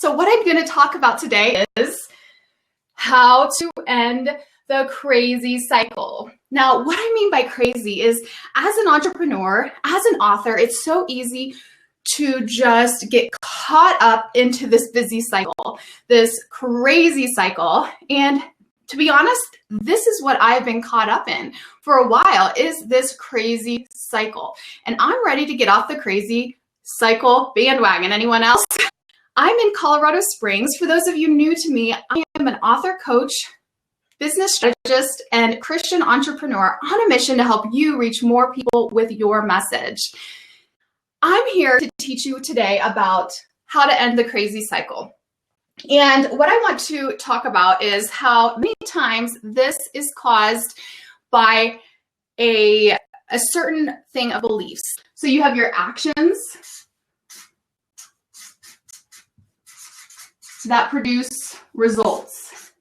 So what I'm going to talk about today is how to end the crazy cycle. Now, what I mean by crazy is, as an entrepreneur, as an author, it's so easy to just get caught up into this busy cycle, this crazy cycle. And to be honest, this is what I've been caught up in for a while, is this crazy cycle. And I'm ready to get off the crazy cycle bandwagon. Anyone else? I'm in Colorado Springs. For those of you new to me, I am an author, coach, business strategist, and Christian entrepreneur on a mission to help you reach more people with your message. I'm here to teach you today about how to end the crazy cycle. And what I want to talk about is how many times this is caused by a certain thing of beliefs. So you have your actions that produce results.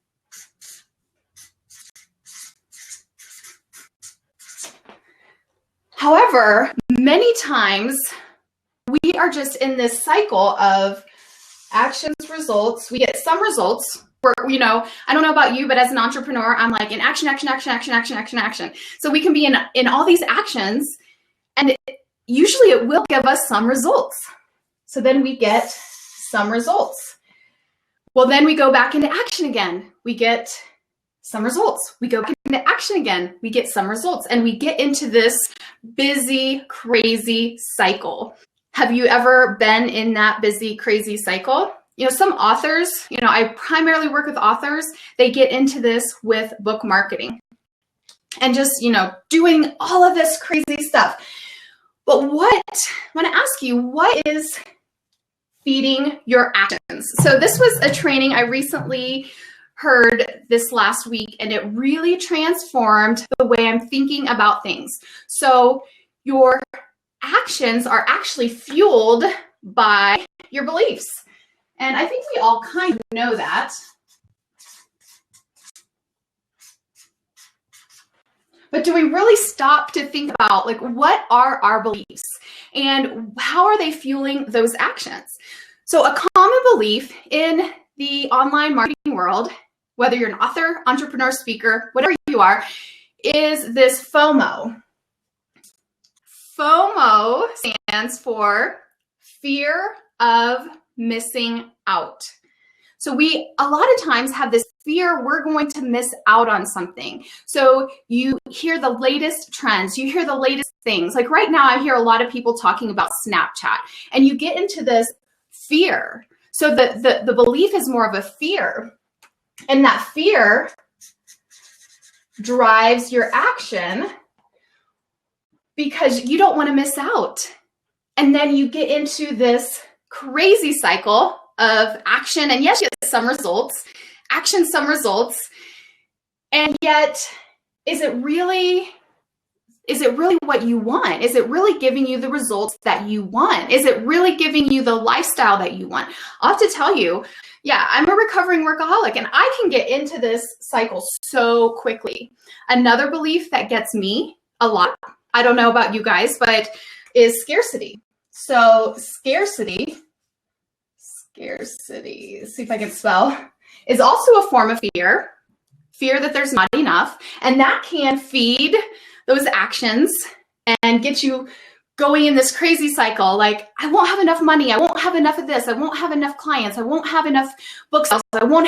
However, many times we are just in this cycle of actions, results. We get some results where, I don't know about you, but as an entrepreneur, I'm like in action, action, action, action, action, action, action. So we can be in all these actions, and usually it will give us some results. So then we get some results. Well, then we go back into action again. We get some results. We go back into action again. We get some results. And we get into this busy, crazy cycle. Have you ever been in that busy, crazy cycle? Some authors, I primarily work with authors. They get into this with book marketing and just, doing all of this crazy stuff. But I want to ask you, what is feeding your actions? So this was a training I recently heard this last week, and it really transformed the way I'm thinking about things. So your actions are actually fueled by your beliefs. And I think we all kind of know that. But do we really stop to think about, what are our beliefs and how are they fueling those actions? So a common belief in the online marketing world, whether you're an author, entrepreneur, speaker, whatever you are, is this FOMO. FOMO stands for fear of missing out. So we a lot of times have this fear we're going to miss out on something. So you hear the latest trends, you hear the latest things. Like right now, I hear a lot of people talking about Snapchat, and you get into this fear. So the belief is more of a fear, and that fear drives your action because you don't want to miss out. And then you get into this crazy cycle of action, and yes, you get some results, action, some results, and yet is it really what you want? Is it really giving you the results that you want? Is it really giving you the lifestyle that you want? I'll have to tell you, I'm a recovering workaholic, and I can get into this cycle so quickly. Another belief that gets me a lot, I don't know about you guys, but is scarcity. So scarcity, see if I can spell, is also a form of fear that there's not enough. And that can feed those actions and get you going in this crazy cycle. Like, I won't have enough money. I won't have enough of this. I won't have enough clients. I won't have enough book sales. I won't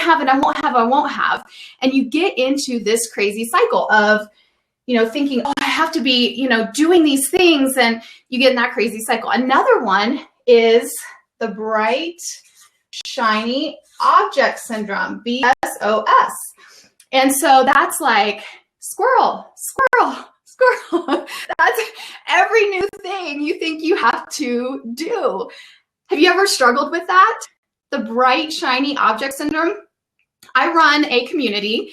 have. And you get into this crazy cycle of, thinking, I have to be, doing these things. And you get in that crazy cycle. Another one is the bright, shiny object syndrome, BSOS. And so that's like squirrel. That's every new thing you think you have to do. Have you ever struggled with that? The bright, shiny object syndrome? I run a community.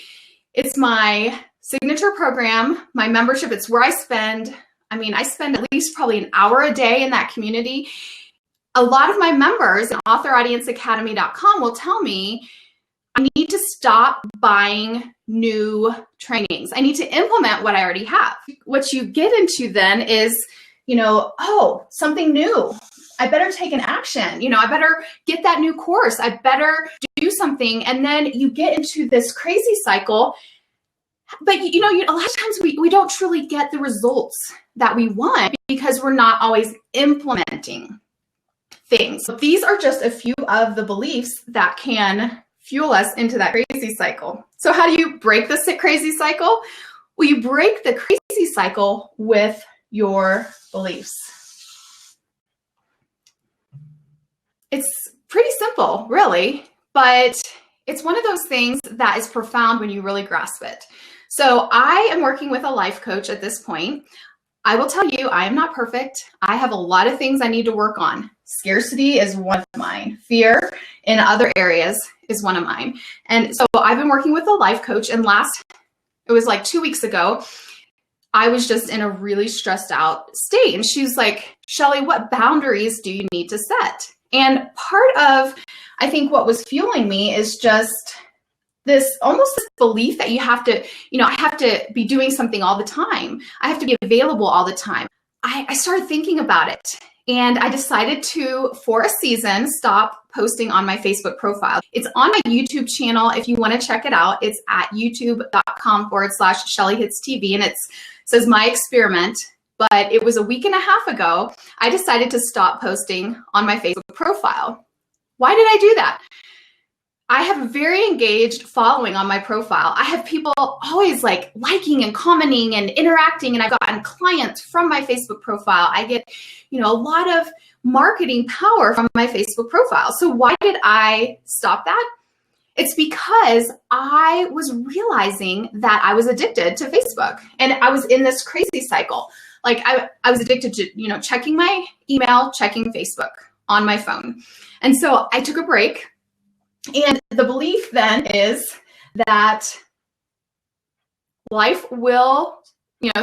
It's my signature program, my membership. It's where I spend at least probably an hour a day in that community. A lot of my members in authoraudienceacademy.com will tell me, I need to stop buying new trainings. I need to implement what I already have. What you get into then is, something new. I better take an action. I better get that new course. I better do something. And then you get into this crazy cycle. But, a lot of times we don't truly get the results that we want because we're not always implementing things. So these are just a few of the beliefs that can fuel us into that crazy cycle. So how do you break the crazy cycle? Well, you break the crazy cycle with your beliefs. It's pretty simple, really, but it's one of those things that is profound when you really grasp it. So I am working with a life coach at this point. I will tell you, I am not perfect. I have a lot of things I need to work on. Scarcity is one of mine. Fear in other areas is one of mine. And so I've been working with a life coach, and it was like 2 weeks ago, I was just in a really stressed out state. And she was like, Shelley, what boundaries do you need to set? And part of, I think, what was fueling me is just this belief that you have to, I have to be doing something all the time. I have to be available all the time. I started thinking about it, and I decided to, for a season, stop posting on my Facebook profile. It's on my YouTube channel. If you want to check it out, it's at youtube.com/ShelleyHitsTV, and it says My Experiment. But it was a week and a half ago, I decided to stop posting on my Facebook profile. Why did I do that? I have a very engaged following on my profile. I have people always liking and commenting and interacting, and I've gotten clients from my Facebook profile. I get, a lot of marketing power from my Facebook profile. So why did I stop that? It's because I was realizing that I was addicted to Facebook, and I was in this crazy cycle. I was addicted to, checking my email, checking Facebook on my phone. And so I took a break. And the belief then is that life will,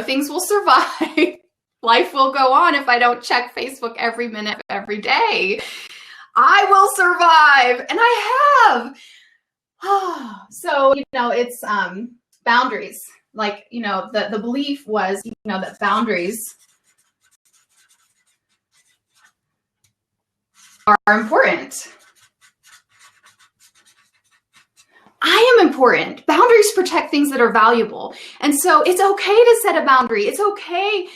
things will survive. Life will go on if I don't check Facebook every minute, every day. I will survive. And I have. So, it's boundaries. The belief was, that boundaries are important. I am important. Boundaries protect things that are valuable. And so it's okay to set a boundary. It's okay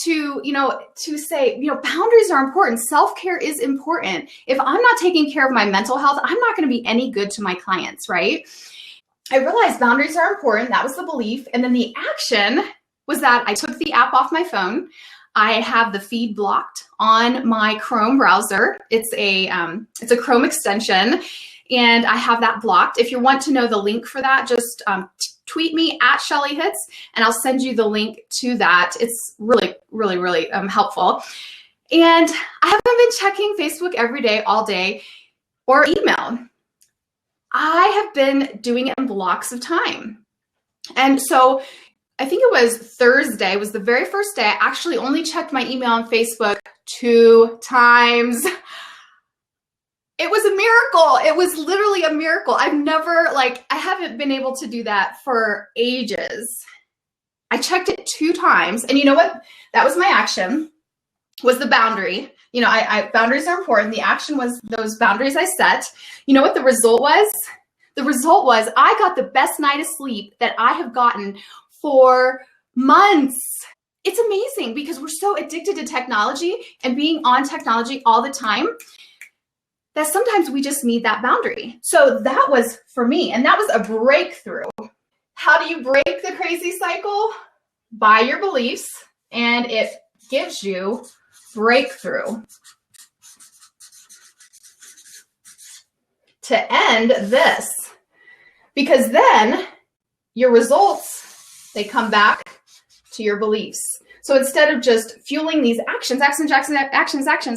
to, to say, boundaries are important. Self-care is important. If I'm not taking care of my mental health, I'm not going to be any good to my clients, right? I realized boundaries are important. That was the belief. And then the action was that I took the app off my phone. I have the feed blocked on my Chrome browser. It's a Chrome extension. And I have that blocked. If you want to know the link for that, just tweet me at Shelley Hits, and I'll send you the link to that. It's really, really, really helpful. And I haven't been checking Facebook every day, all day, or email. I have been doing it in blocks of time. And so I think it was Thursday, was the very first day I actually only checked my email on Facebook 2 times. It was a miracle. It was literally a miracle. I haven't been able to do that for ages. I checked it 2 times. And you know what? That was my action, was the boundary. Boundaries are important. The action was those boundaries I set. You know what the result was? The result was I got the best night of sleep that I have gotten for months. It's amazing because we're so addicted to technology and being on technology all the time that sometimes we just need that boundary. So that was for me, and that was a breakthrough. How do you break the crazy cycle? By your beliefs, and it gives you breakthrough. To end this, because then your results, they come back to your beliefs. So instead of just fueling these actions,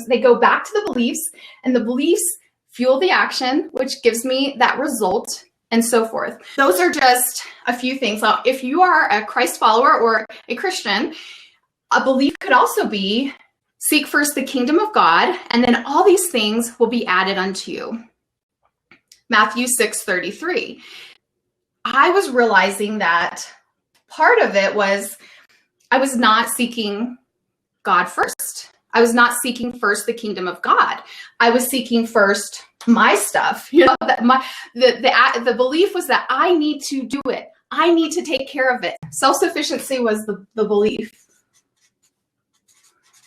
they go back to the beliefs, and the beliefs fuel the action, which gives me that result, and so forth. Those are just a few things. Now, if you are a Christ follower or a Christian, a belief could also be seek first the kingdom of God, and then all these things will be added unto you. Matthew 6:33. I was realizing that part of it was I was not seeking God first. I was not seeking first the kingdom of God. I was seeking first my stuff. You know, that the belief was that I need to do it. I need to take care of it. Self-sufficiency was the belief.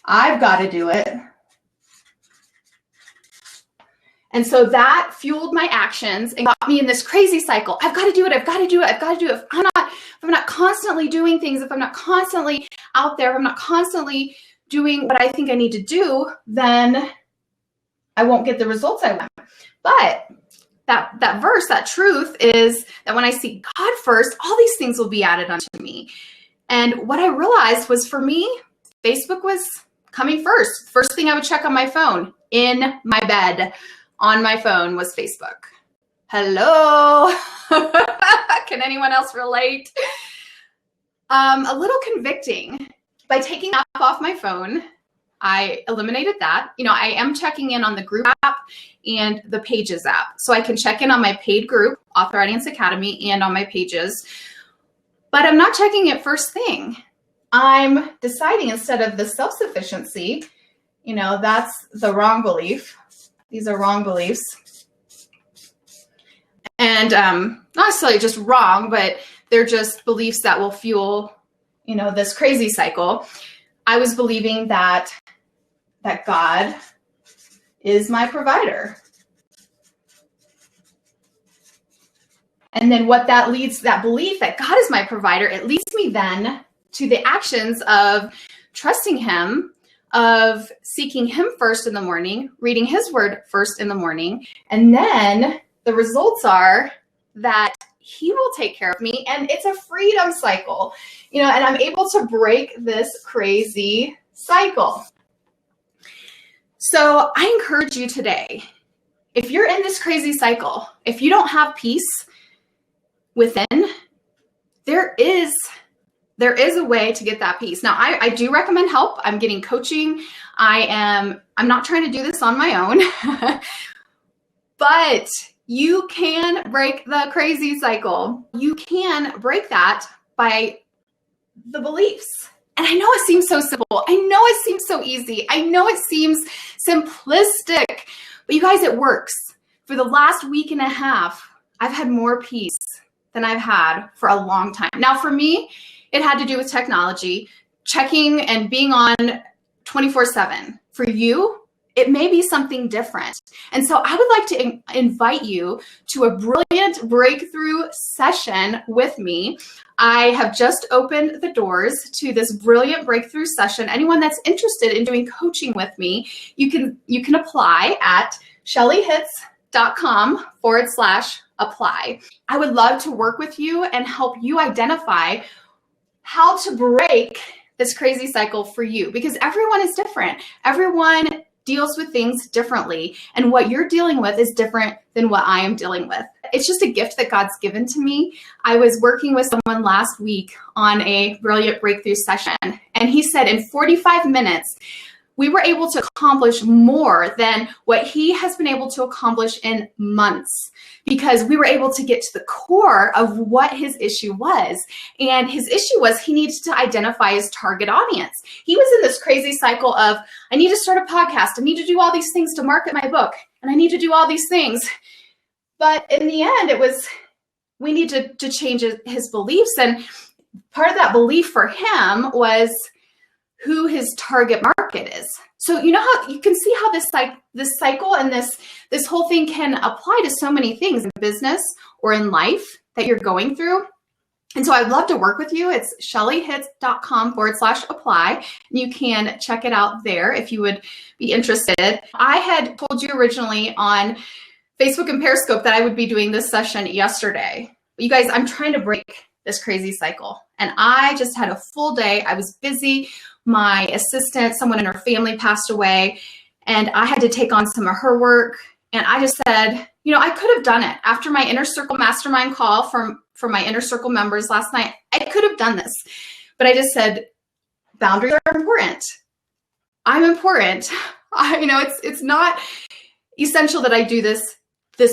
I've got to do it. And so that fueled my actions and got me in this crazy cycle. I've got to do it. I've got to do it. I've got to do it. If I'm not constantly doing things, if I'm not constantly out there, if I'm not constantly doing what I think I need to do, then I won't get the results I want. But that verse, that truth is that when I seek God first, all these things will be added unto me. And what I realized was, for me, Facebook was coming first. First thing I would check on my phone, in my bed, on my phone, was Facebook. Hello. Can anyone else relate? A little convicting. By taking the app off my phone, I eliminated that. You know, I am checking in on the group app and the pages app. So I can check in on my paid group, Author Audience Academy, and on my pages. But I'm not checking it first thing. I'm deciding, instead of the self-sufficiency, you know, that's the wrong belief. These are wrong beliefs. And not necessarily just wrong, but they're just beliefs that will fuel, you know, this crazy cycle. I was believing that God is my provider. And then what that leads, that belief that God is my provider, it leads me then to the actions of trusting him, of seeking him first in the morning, reading his word first in the morning. And then the results are that he will take care of me. And it's a freedom cycle, you know, and I'm able to break this crazy cycle. So I encourage you today, if you're in this crazy cycle, if you don't have peace within, there is a way to get that peace. Now, I do recommend help. I'm getting coaching. I'm not trying to do this on my own, but you can break the crazy cycle. You can break that by the beliefs. And I know it seems so simple. I know it seems so easy. I know it seems simplistic, but you guys, it works. For the last week and a half, I've had more peace than I've had for a long time. Now, for me, it had to do with technology, checking and being on 24/7. For you, it may be something different. And so I would like to invite you to a brilliant breakthrough session with me. I have just opened the doors to this brilliant breakthrough session. Anyone that's interested in doing coaching with me, you can apply at shelleyhitz.com/apply. I would love to work with you and help you identify how to break this crazy cycle for you, because everyone is different. Everyone deals with things differently, and what you're dealing with is different than what I am dealing with. It's just a gift that God's given to me. I was working with someone last week on a brilliant breakthrough session, and he said in 45 minutes, we were able to accomplish more than what he has been able to accomplish in months, because we were able to get to the core of what his issue was. And his issue was he needed to identify his target audience. He was in this crazy cycle of, I need to start a podcast. I need to do all these things to market my book. And I need to do all these things. But in the end, it was, we need to change his beliefs. And part of that belief for him was who his target market is. So you know how you can see how this cycle and this whole thing can apply to so many things in business or in life that you're going through. And so I'd love to work with you. It's shelleyhitz.com/apply. You can check it out there if you would be interested. I had told you originally on Facebook and Periscope that I would be doing this session yesterday. But you guys, I'm trying to break this crazy cycle. And I just had a full day. I was busy. My assistant, someone in her family passed away, and I had to take on some of her work. And I just said, you know, I could have done it. After my Inner Circle Mastermind call from my Inner Circle members last night, I could have done this. But I just said, boundaries are important. I'm important. It's not essential that I do this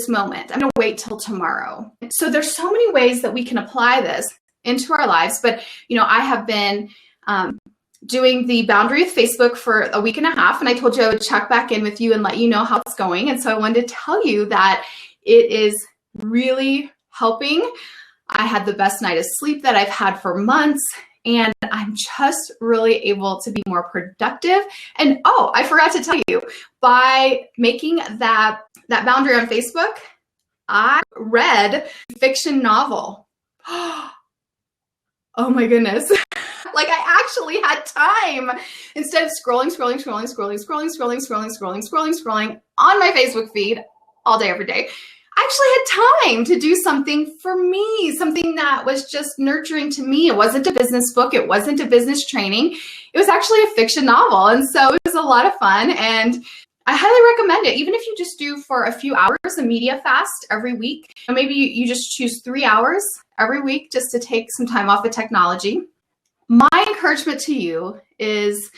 moment. I'm going to wait till tomorrow. So there's so many ways that we can apply this into our lives. But, you know, I have been doing the boundary with Facebook for a week and a half, and I told you I would check back in with you and let you know how it's going. And so I wanted to tell you that it is really helping. I had the best night of sleep that I've had for months, and I'm just really able to be more productive. And oh, I forgot to tell you, by making that boundary on Facebook, I read a fiction novel. Oh my goodness. Like I actually had time instead of scrolling on my Facebook feed all day, every day. I actually had time to do something for me, something that was just nurturing to me. It wasn't a business book. It wasn't a business training. It was actually a fiction novel. And so it was a lot of fun. And I highly recommend it. Even if you just do for a few hours a media fast every week, or maybe you just choose 3 hours every week just to take some time off of technology. My encouragement to you is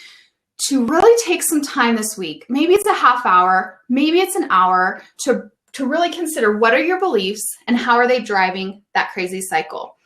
to really take some time this week. Maybe it's a half hour, maybe it's an hour to really consider what are your beliefs and how are they driving that crazy cycle.